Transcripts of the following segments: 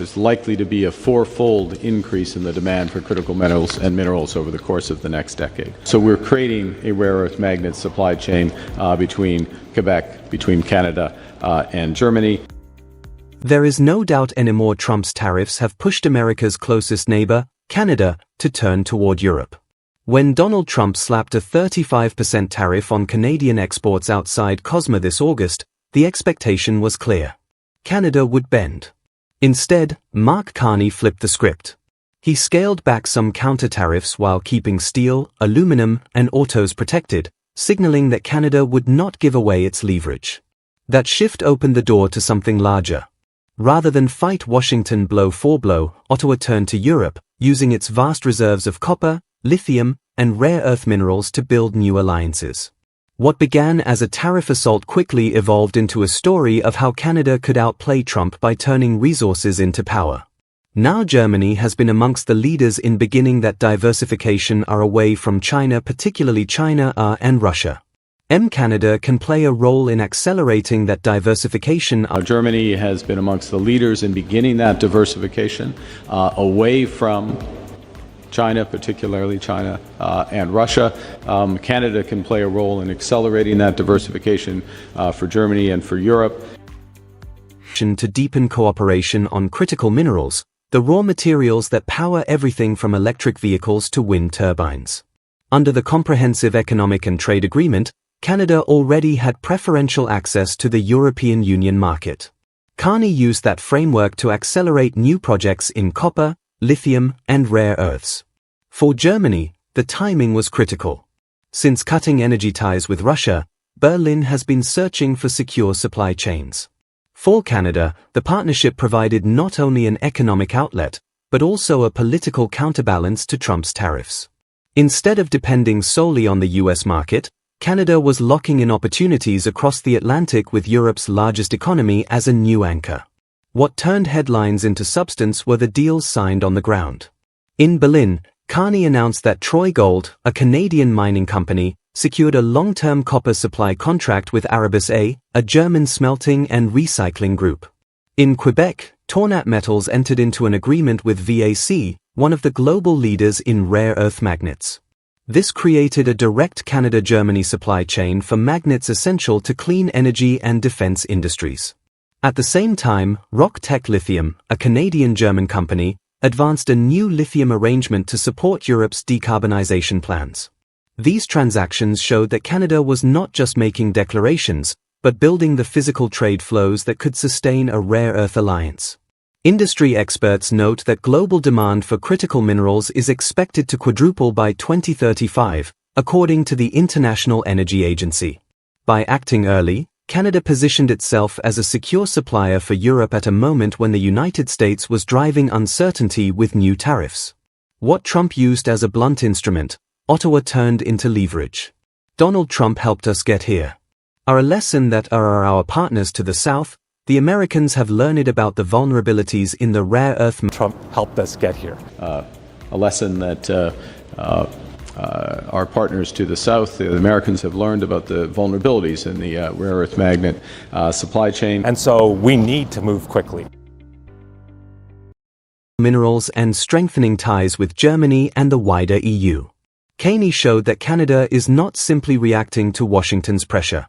there's likely to be a fourfold increase in the demand for critical metals and minerals over the course of the next decade. So we're creating a rare earth magnet supply chain between Quebec, between Canada and Germany. There is no doubt anymore Trump's tariffs have pushed America's closest neighbor, Canada, to turn toward Europe. When Donald Trump slapped a 35% tariff on Canadian exports outside COSMA this August, the expectation was clear. Canada would bend. Instead, Mark Carney flipped the script. He scaled back some counter-tariffs while keeping steel, aluminum, and autos protected, signaling that Canada would not give away its leverage. That shift opened the door to something larger. Rather than fight Washington blow for blow, Ottawa turned to Europe, using its vast reserves of copper, lithium, and rare earth minerals to build new alliances. What began as a tariff assault quickly evolved into a story of how Canada could outplay Trump by turning resources into power. Now Germany has been amongst the leaders in beginning that diversification away from China, particularly China and Russia. Canada can play a role in accelerating that diversification. Germany has been amongst the leaders in beginning that diversification away from China, particularly China and Russia. Canada can play a role in accelerating that diversification for Germany and for Europe. To deepen cooperation on critical minerals, the raw materials that power everything from electric vehicles to wind turbines. Under the Comprehensive Economic and Trade Agreement, Canada already had preferential access to the European Union market. Carney used that framework to accelerate new projects in copper, lithium, and rare earths. For Germany, the timing was critical. Since cutting energy ties with Russia, Berlin has been searching for secure supply chains. For Canada, the partnership provided not only an economic outlet, but also a political counterbalance to Trump's tariffs. Instead of depending solely on the US market, Canada was locking in opportunities across the Atlantic with Europe's largest economy as a new anchor. What turned headlines into substance were the deals signed on the ground. In Berlin, Carney announced that Troy Gold, a Canadian mining company, secured a long-term copper supply contract with Arabis a German smelting and recycling group. In Quebec, Tornat Metals entered into an agreement with VAC, one of the global leaders in rare earth magnets. This created a direct Canada-Germany supply chain for magnets essential to clean energy and defense industries. At the same time, RockTech Lithium, a Canadian-German company, advanced a new lithium arrangement to support Europe's decarbonization plans. These transactions showed that Canada was not just making declarations, but building the physical trade flows that could sustain a rare earth alliance. Industry experts note that global demand for critical minerals is expected to quadruple by 2035, according to the International Energy Agency. By acting early, Canada positioned itself as a secure supplier for Europe at a moment when the United States was driving uncertainty with new tariffs. What Trump used as a blunt instrument, Ottawa turned into leverage. Donald Trump helped us get here. A lesson that our partners to the south, the Americans have learned about the vulnerabilities in the rare earth. Trump helped us get here. A lesson that our partners to the south, the Americans, have learned about the vulnerabilities in the rare earth magnet supply chain. And so we need to move quickly. Minerals and strengthening ties with Germany and the wider EU. Carney showed that Canada is not simply reacting to Washington's pressure.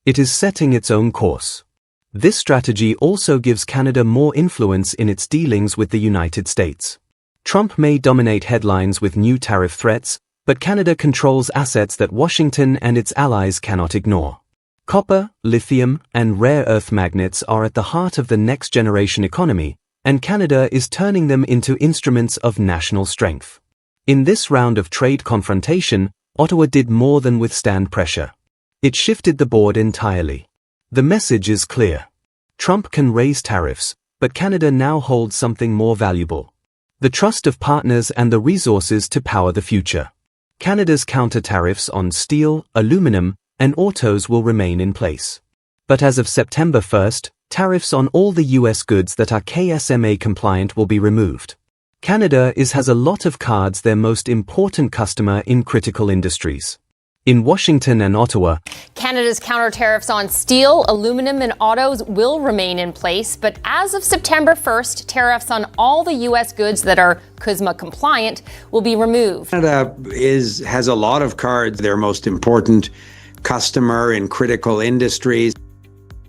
It is setting its own course. This strategy also gives Canada more influence in its dealings with the United States. Trump may dominate headlines with new tariff threats, but Canada controls assets that Washington and its allies cannot ignore. Copper, lithium, and rare earth magnets are at the heart of the next-generation economy, and Canada is turning them into instruments of national strength. In this round of trade confrontation, Ottawa did more than withstand pressure. It shifted the board entirely. The message is clear. Trump can raise tariffs, but Canada now holds something more valuable: the trust of partners and the resources to power the future. Canada's counter-tariffs on steel, aluminum, and autos will remain in place. But as of September 1st, tariffs on all the US goods that are KSMA compliant will be removed. Canada has a lot of cards, their most important customer in critical industries. In Washington and Ottawa, Canada's counter tariffs on steel, aluminum, and autos will remain in place. But as of September 1st, tariffs on all the U.S. goods that are CUSMA compliant will be removed. Canada has a lot of cards. Their most important customer in critical industries.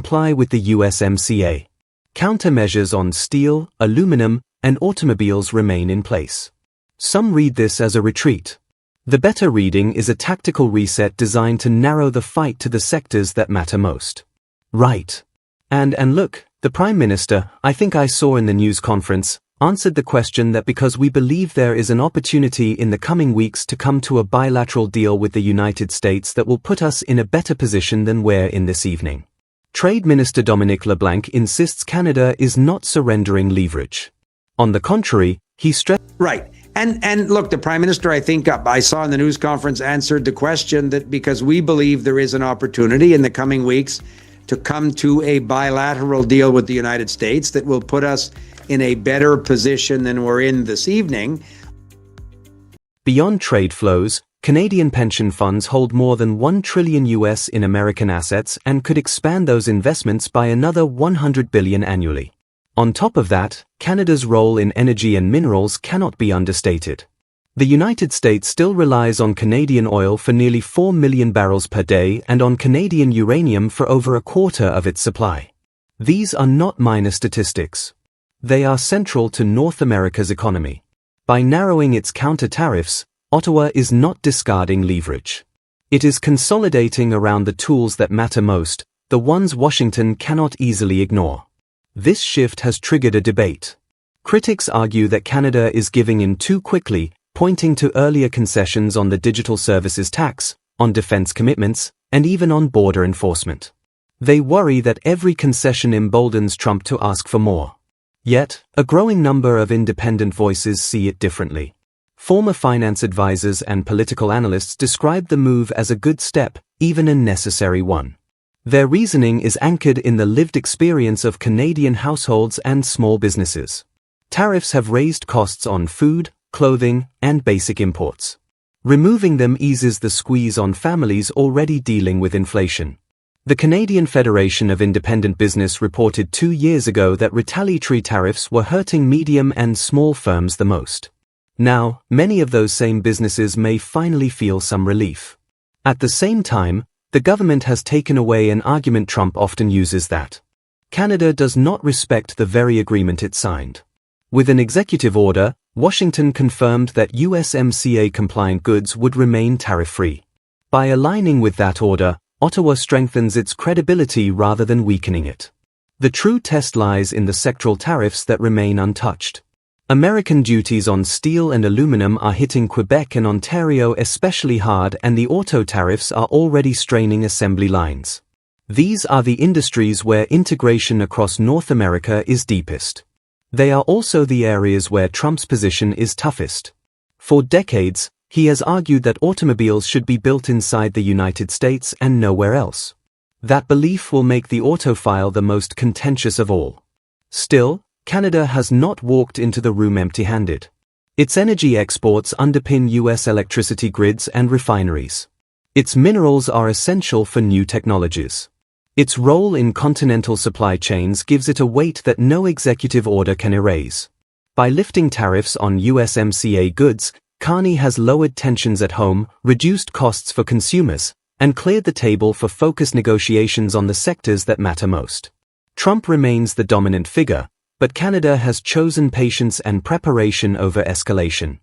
comply with the USMCA. Countermeasures on steel, aluminum, and automobiles remain in place. Some read this as a retreat. The better reading is a tactical reset designed to narrow the fight to the sectors that matter most. Right. And look, the Prime Minister, I think I saw in the news conference, answered the question that because we believe there is an opportunity in the coming weeks to come to a bilateral deal with the United States that will put us in a better position than we're in this evening. Trade Minister Dominic LeBlanc insists Canada is not surrendering leverage. On the contrary, he stressed... Right. And look, the Prime Minister, I think I saw in the news conference, answered the question that because we believe there is an opportunity in the coming weeks to come to a bilateral deal with the United States that will put us in a better position than we're in this evening. Beyond trade flows, Canadian pension funds hold more than $1 trillion US in American assets and could expand those investments by another $100 billion annually. On top of that, Canada's role in energy and minerals cannot be understated. The United States still relies on Canadian oil for nearly 4 million barrels per day and on Canadian uranium for over a quarter of its supply. These are not minor statistics. They are central to North America's economy. By narrowing its counter-tariffs, Ottawa is not discarding leverage. It is consolidating around the tools that matter most, the ones Washington cannot easily ignore. This shift has triggered a debate. Critics argue that Canada is giving in too quickly, pointing to earlier concessions on the digital services tax, on defense commitments, and even on border enforcement. They worry that every concession emboldens Trump to ask for more. Yet, a growing number of independent voices see it differently. Former finance advisors and political analysts describe the move as a good step, even a necessary one. Their reasoning is anchored in the lived experience of Canadian households and small businesses. Tariffs have raised costs on food, clothing, and basic imports. Removing them eases the squeeze on families already dealing with inflation. The Canadian Federation of Independent Business reported 2 years ago that retaliatory tariffs were hurting medium and small firms the most. Now, many of those same businesses may finally feel some relief. At the same time, the government has taken away an argument Trump often uses that Canada does not respect the very agreement it signed. With an executive order, Washington confirmed that USMCA-compliant goods would remain tariff-free. By aligning with that order, Ottawa strengthens its credibility rather than weakening it. The true test lies in the sectoral tariffs that remain untouched. American duties on steel and aluminum are hitting Quebec and Ontario especially hard, and the auto tariffs are already straining assembly lines. These are the industries where integration across North America is deepest. They are also the areas where Trump's position is toughest. For decades, he has argued that automobiles should be built inside the United States and nowhere else. That belief will make the auto file the most contentious of all. Still, Canada has not walked into the room empty-handed. Its energy exports underpin U.S. electricity grids and refineries. Its minerals are essential for new technologies. Its role in continental supply chains gives it a weight that no executive order can erase. By lifting tariffs on USMCA goods, Carney has lowered tensions at home, reduced costs for consumers, and cleared the table for focused negotiations on the sectors that matter most. Trump remains the dominant figure, but Canada has chosen patience and preparation over escalation.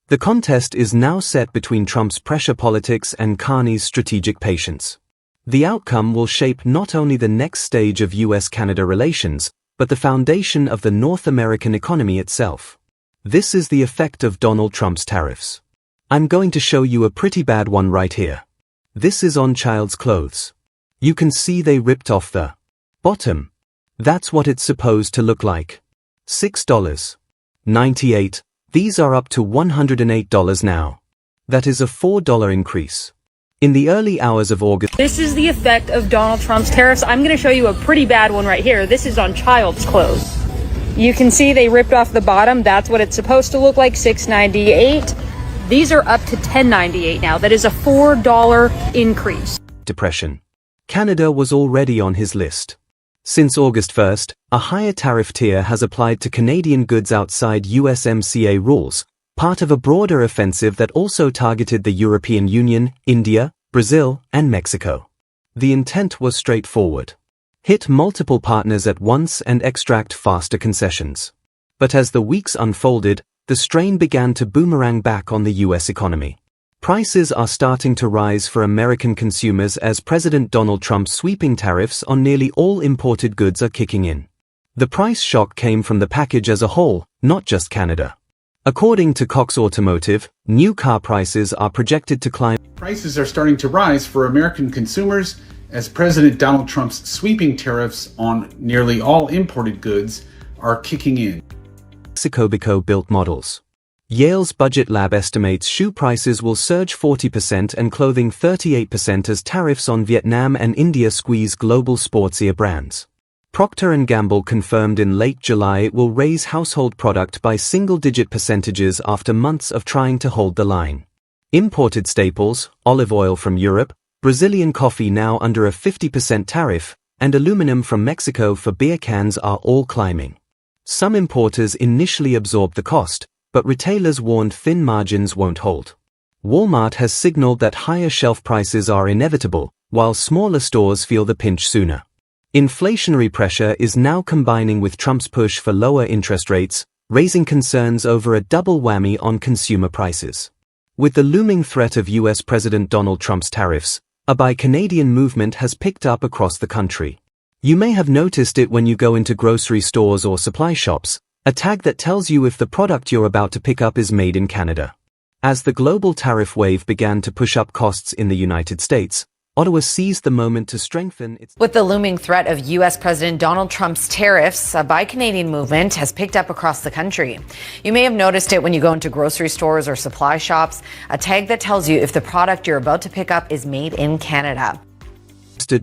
The contest is now set between Trump's pressure politics and Carney's strategic patience. The outcome will shape not only the next stage of US-Canada relations, but the foundation of the North American economy itself. This is the effect of Donald Trump's tariffs. I'm going to show you a pretty bad one right here. This is on child's clothes. You can see they ripped off the bottom. That's what it's supposed to look like. $6.98. These are up to $108 now. That is a $4 increase. In the early hours of August... This is the effect of Donald Trump's tariffs. I'm going to show you a pretty bad one right here. This is on child's clothes. You can see they ripped off the bottom. That's what it's supposed to look like, $6.98. These are up to $10.98 now. That is a $4 increase. Depression. Canada was already on his list. Since August 1st, a higher tariff tier has applied to Canadian goods outside USMCA rules, part of a broader offensive that also targeted the European Union, India, Brazil, and Mexico. The intent was straightforward. Hit multiple partners at once and extract faster concessions. But as the weeks unfolded, the strain began to boomerang back on the US economy. Prices are starting to rise for American consumers as President Donald Trump's sweeping tariffs on nearly all imported goods are kicking in. The price shock came from the package as a whole, not just Canada. According to Cox Automotive, new car prices are projected to climb. Prices are starting to rise for American consumers as President Donald Trump's sweeping tariffs on nearly all imported goods are kicking in. Mexico-built models. Yale's Budget Lab estimates shoe prices will surge 40% and clothing 38% as tariffs on Vietnam and India squeeze global sportswear brands. Procter & Gamble confirmed in late July it will raise household product by single-digit percentages after months of trying to hold the line. Imported staples, olive oil from Europe, Brazilian coffee now under a 50% tariff, and aluminum from Mexico for beer cans are all climbing. Some importers initially absorbed the cost, but retailers warned thin margins won't hold. Walmart has signaled that higher shelf prices are inevitable, while smaller stores feel the pinch sooner. Inflationary pressure is now combining with Trump's push for lower interest rates, raising concerns over a double whammy on consumer prices. With the looming threat of US President Donald Trump's tariffs, a buy Canadian movement has picked up across the country. You may have noticed it when you go into grocery stores or supply shops, a tag that tells you if the product you're about to pick up is made in Canada. As the global tariff wave began to push up costs in the United States, Ottawa seized the moment to strengthen its... With the looming threat of U.S. President Donald Trump's tariffs, a Buy Canadian movement has picked up across the country. You may have noticed it when you go into grocery stores or supply shops, a tag that tells you if the product you're about to pick up is made in Canada.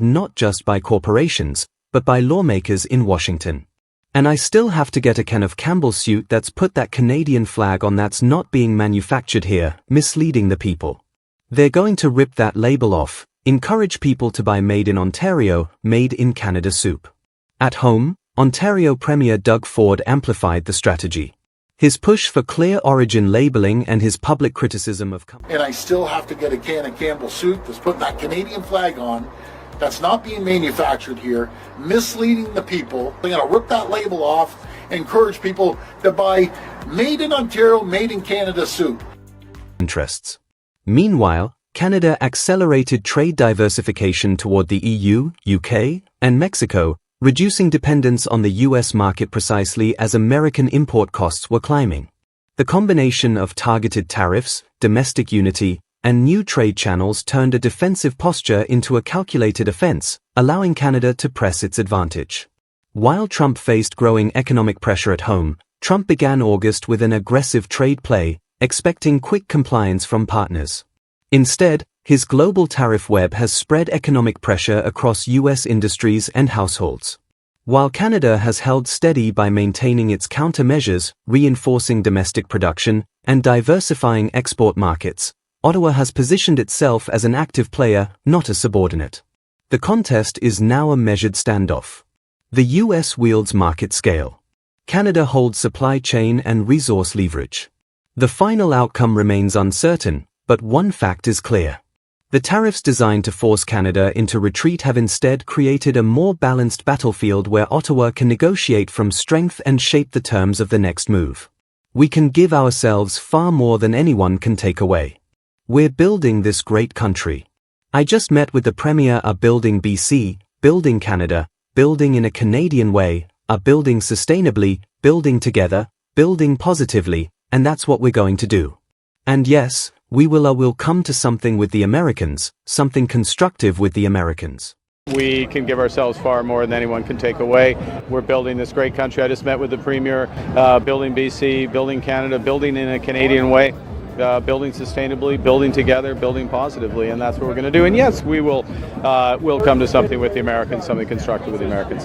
Not just by corporations, but by lawmakers in Washington. And I still have to get a Kenneth Campbell suit that's put that Canadian flag on that's not being manufactured here, misleading the people. They're going to rip that label off, encourage people to buy Made in Ontario, Made in Canada soup. At home, Ontario Premier Doug Ford amplified the strategy. His push for clear origin labeling and his public criticism of... And I still have to get a can of Campbell soup that's putting that Canadian flag on, that's not being manufactured here, misleading the people. They're going to rip that label off, encourage people to buy Made in Ontario, Made in Canada soup. Interests. Meanwhile, Canada accelerated trade diversification toward the EU, UK, and Mexico, reducing dependence on the US market precisely as American import costs were climbing. The combination of targeted tariffs, domestic unity, and new trade channels turned a defensive posture into a calculated offense, allowing Canada to press its advantage. While Trump faced growing economic pressure at home, Trump began August with an aggressive trade play, expecting quick compliance from partners. Instead, his global tariff web has spread economic pressure across US industries and households. While Canada has held steady by maintaining its countermeasures, reinforcing domestic production, and diversifying export markets, Ottawa has positioned itself as an active player, not a subordinate. The contest is now a measured standoff. The US wields market scale. Canada holds supply chain and resource leverage. The final outcome remains uncertain, but one fact is clear. The tariffs designed to force Canada into retreat have instead created a more balanced battlefield where Ottawa can negotiate from strength and shape the terms of the next move. We can give ourselves far more than anyone can take away. We're building this great country. I just met with the Premier of Building BC, Building Canada, building in a Canadian way, are building sustainably, building together, building positively, and that's what we're going to do. And yes, we will come to something with the Americans, something constructive with the Americans. We can give ourselves far more than anyone can take away. We're building this great country. I just met with the Premier, Building BC, Building Canada, building in a Canadian way. Building sustainably, building together, building positively, and that's what we're going to do. And yes, we'll come to something with the Americans, something constructive with the Americans.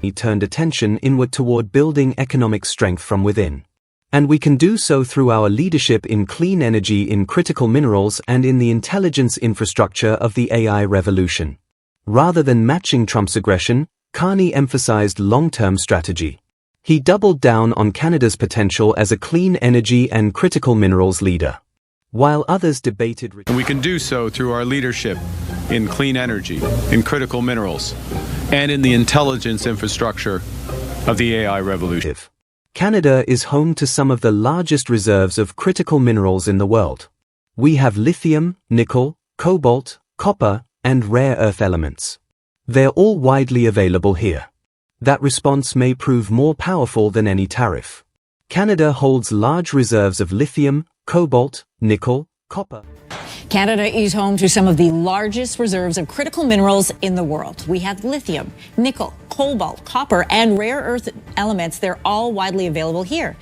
He turned attention inward toward building economic strength from within. And we can do so through our leadership in clean energy, in critical minerals, and in the intelligence infrastructure of the AI revolution. Rather than matching Trump's aggression, Carney emphasized long-term strategy. He doubled down on Canada's potential as a clean energy and critical minerals leader. While others debated... And we can do so through our leadership in clean energy, in critical minerals, and in the intelligence infrastructure of the AI revolution. Canada is home to some of the largest reserves of critical minerals in the world. We have lithium, nickel, cobalt, copper, and rare earth elements. They're all widely available here. That response may prove more powerful than any tariff. Canada holds large reserves of lithium, cobalt, nickel, copper. Canada is home to some of the largest reserves of critical minerals in the world. We have lithium, nickel, cobalt, copper, and rare earth elements. They're all widely available here.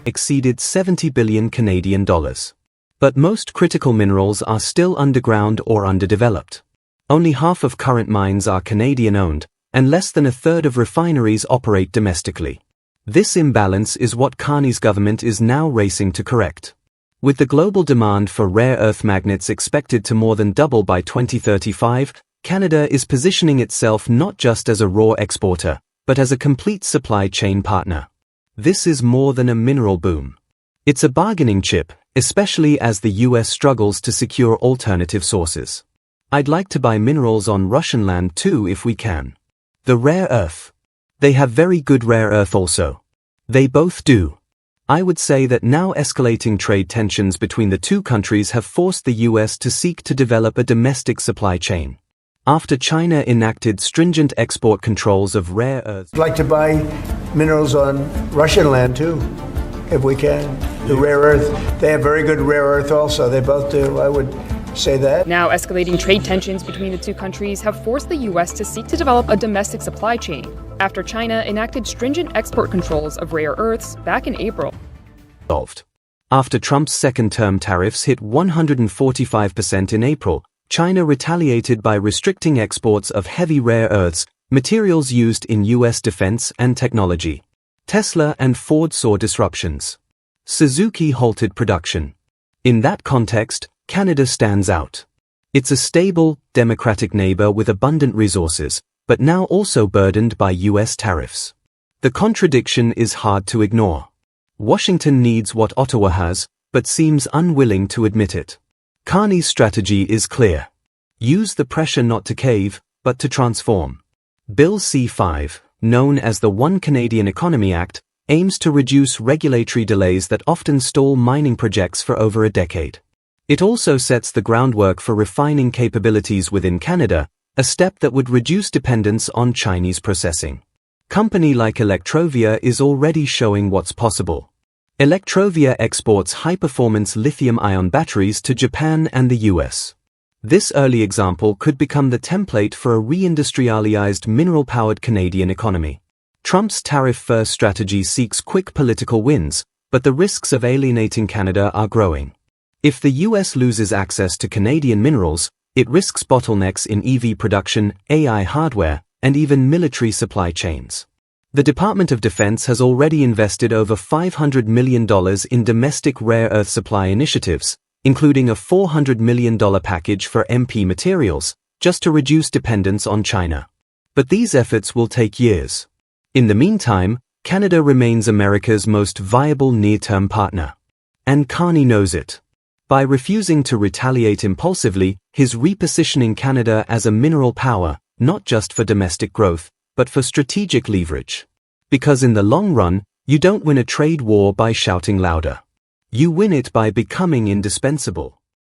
Exceeded 70 billion Canadian dollars. But most critical minerals are still underground or underdeveloped. Only half of current mines are Canadian-owned, and less than a third of refineries operate domestically. This imbalance is what Carney's government is now racing to correct. With the global demand for rare earth magnets expected to more than double by 2035, Canada is positioning itself not just as a raw exporter, but as a complete supply chain partner. This is more than a mineral boom. It's a bargaining chip, especially as the US struggles to secure alternative sources. I'd like to buy minerals on Russian land too if we can. The rare earth. They have very good rare earth also. They both do. I would say that now escalating trade tensions between the two countries have forced the US to seek to develop a domestic supply chain. After China enacted stringent export controls of rare earths. I'd like to buy minerals on Russian land too, if we can. The rare earth, they have very good rare earth also. They both do, I would say that. Now, escalating trade tensions between the two countries have forced the U.S. to seek to develop a domestic supply chain after China enacted stringent export controls of rare earths back in April. After Trump's second-term tariffs hit 145% in April, China retaliated by restricting exports of heavy rare earths, materials used in U.S. defense and technology. Tesla and Ford saw disruptions. Suzuki halted production. In that context, Canada stands out. It's a stable, democratic neighbor with abundant resources, but now also burdened by U.S. tariffs. The contradiction is hard to ignore. Washington needs what Ottawa has, but seems unwilling to admit it. Carney's strategy is clear. Use the pressure not to cave, but to transform. Bill C-5, known as the One Canadian Economy Act, aims to reduce regulatory delays that often stall mining projects for over a decade. It also sets the groundwork for refining capabilities within Canada, a step that would reduce dependence on Chinese processing. Company like Electrovia is already showing what's possible. Electrovia exports high-performance lithium-ion batteries to Japan and the US. This early example could become the template for a reindustrialized mineral-powered Canadian economy. Trump's tariff-first strategy seeks quick political wins, but the risks of alienating Canada are growing. If the US loses access to Canadian minerals, it risks bottlenecks in EV production, AI hardware, and even military supply chains. The Department of Defense has already invested over $500 million in domestic rare earth supply initiatives, including a $400 million package for MP materials, just to reduce dependence on China. But these efforts will take years. In the meantime, Canada remains America's most viable near-term partner. And Carney knows it. By refusing to retaliate impulsively, he's repositioning Canada as a mineral power, not just for domestic growth, but for strategic leverage. Because in the long run, you don't win a trade war by shouting louder. You win it by becoming indispensable.